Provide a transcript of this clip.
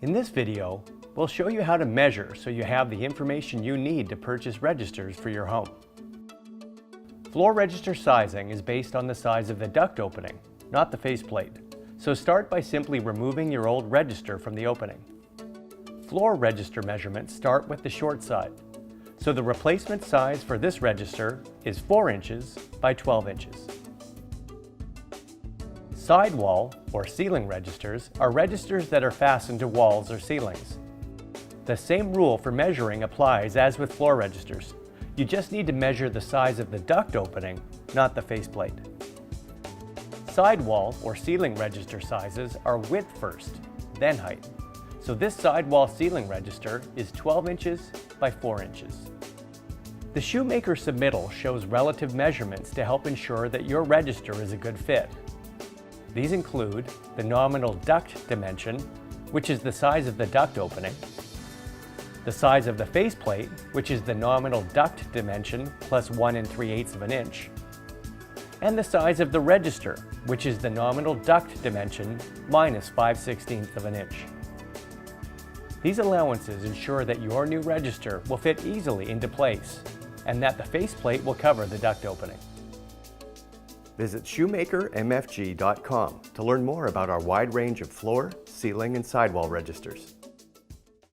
In this video, we'll show you how to measure so you have the information you need to purchase registers for your home. Floor register sizing is based on the size of the duct opening, not the faceplate. So start by simply removing your old register from the opening. Floor register measurements start with the short side. So the replacement size for this register is 4 inches by 12 inches. Sidewall, or ceiling registers, are registers that are fastened to walls or ceilings. The same rule for measuring applies as with floor registers. You just need to measure the size of the duct opening, not the faceplate. Sidewall, or ceiling register sizes are width first, then height. So this sidewall ceiling register is 12 inches by 4 inches. The shoemaker submittal shows relative measurements to help ensure that your register is a good fit. These include the nominal duct dimension, which is the size of the duct opening, the size of the faceplate, which is the nominal duct dimension plus 1 3/8 of an inch, and the size of the register, which is the nominal duct dimension minus 5/16 of an inch. These allowances ensure that your new register will fit easily into place and that the faceplate will cover the duct opening. Visit shoemakermfg.com to learn more about our wide range of floor, ceiling, and sidewall registers.